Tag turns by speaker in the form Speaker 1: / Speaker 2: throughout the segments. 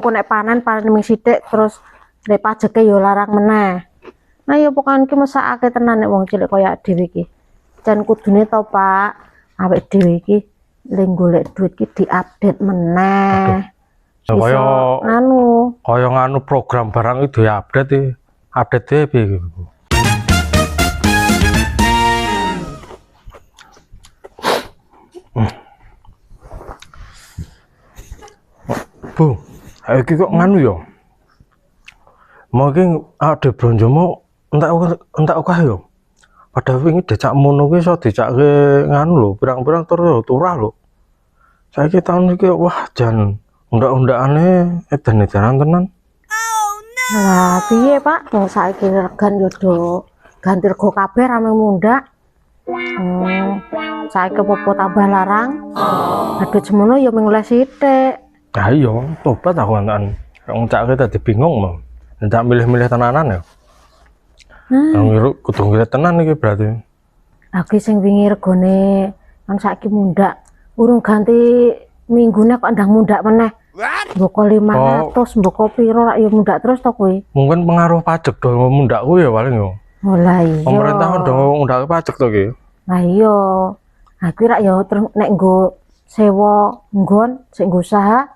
Speaker 1: Durung ku nek panen ming sithik terus nek pajeke ya larang meneh. Nah ya pokoke iki mesakake tenan nek wong cilik kaya dhewe iki. Jan kudune to Pak, awake dhewe iki ling golek duit iki diupdate meneh.
Speaker 2: Kaya nganu program barang itu diupdate iki. Update piye iki? Bu, iki kok nganu ya? Mau iki ade blonjomu entek akeh ya. Padahal wingi dicak mono kuwi iso dicake nganu lho, pirang-pirang turah lho. Saiki taun iki wah jan undak-undakane edan-edanan tenan.
Speaker 1: Lah piye Pak? Wong saiki regan yo do ganti rego kabeh rame mundak. Saiki popo tambah larang. Aduh semono ya ming les sithik.
Speaker 2: Ah iya, tobat aku antakan. Wong cake dadi bingung mau. Ndak milih-milih tenanan ya. Ngiru kudu ngilih tenan iki berarti.
Speaker 1: Aku sing wingi regane kan saiki mundak. Urung ganti minggune kok ndang mundak meneh. Mboko 500, mboko piro rak ya mundak terus to kuwi.
Speaker 2: Mungkin pengaruh pajak do mundak kuwi ya paling yo.
Speaker 1: Oh lah iya.
Speaker 2: Pemerintah kan do ngundake pajak to iki.
Speaker 1: Lah iya. Aku rak ya terus nek nggo sewa nggon sing nggo usaha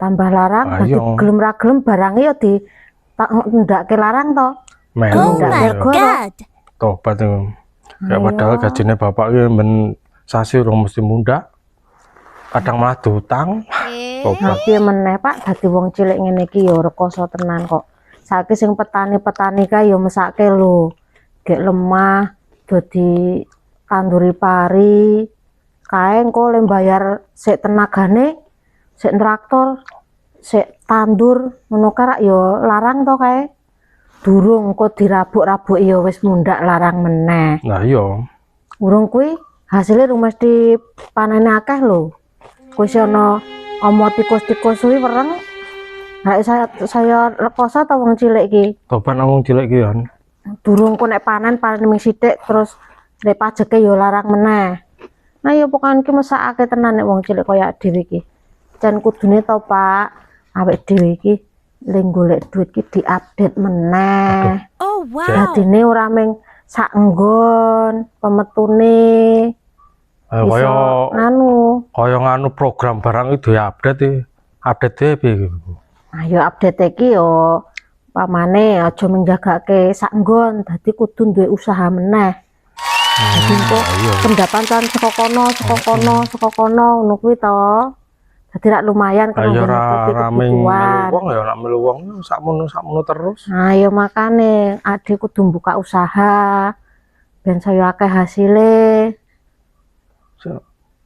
Speaker 1: tambah larang, dadi gelem ra gelem barange ya di ndake larang to.
Speaker 2: Oh
Speaker 3: my god.
Speaker 2: Tobat itu. Ya padahal gajine bapak iki men sasi urung mesti mundak. Kadang malah diutang. Tobat.
Speaker 1: Piye meneh Pak, dadi wong cilik ngene iki ya rekoso tenan kok. Saiki sing petani-petani kae ya mesake lho. Gek lemah dadi tanduri pari. Kae engko le bayar sik tenagane, sik traktor, sik tandur ngono kae ya larang to kae. Durung kok dirabuk-rabuk ya wis mundak larang meneh.
Speaker 2: Nah iya.
Speaker 1: Urung kuwi hasilnya rung mesti panene akeh lho. Wis ana omo tikus-tikus kuwi wereng. Lah saya rekoso ta wong cilik iki.
Speaker 2: Tobat wong cilik iki kan.
Speaker 1: Durung kok nek panen ming sithik terus nek pajeke ya larang meneh. Nah ya pokoke iki mesakake tenan nek wong cilik kaya dhewe iki. Jan kudune to Pak, awake dhewe iki ling golek duit iki diupdate meneh.
Speaker 3: Oh wow.
Speaker 1: Dadine ora ming sak nggon pemetune.
Speaker 2: Kaya nganu program barang itu diupdate iki. Update piye iki?
Speaker 1: Ayo update iki yo pamane aja menjagake sak nggon, dadi kudu duwe usaha meneh. Dadi kok pendapatan saka kono ngono kuwi to. Dadi rak lumayan kalau
Speaker 2: raming wong ya nek melu wong sakmono terus.
Speaker 1: Nah ya makane adik kudu buka usaha ben saya akeh hasile.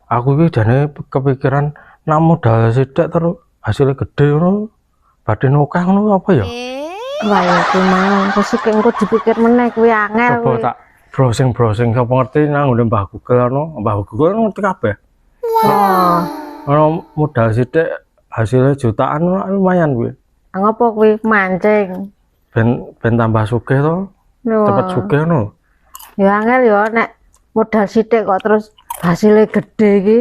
Speaker 2: Aku iki jane kepikiran nek modal sithik terus hasilnya gede ngono. Badhe akeh ngono apa ya?
Speaker 1: Wah ya kuwi mang terus engko dipikir meneh kuwi angel kuwi.
Speaker 2: Coba tak browsing sapa ngerti nang Mbah Google Mbah Google ngerti kabeh.
Speaker 1: Wah.
Speaker 2: Ono modal sithik hasilnya jutaan lumayan kuwi.
Speaker 1: Ngopo kuwi mancing?
Speaker 2: Ben tambah sugih to. Cepet sugih ngono.
Speaker 1: Ya angel ya nek modal sithik kok terus hasilnya gede iki.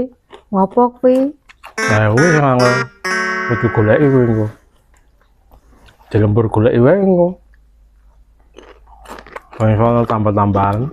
Speaker 1: Ngopo kuwi?
Speaker 2: Nah kuwi sing angel kudu goleki kuwi engko. Dilembur goleki wae engko. Soalnya tambah-tambahan.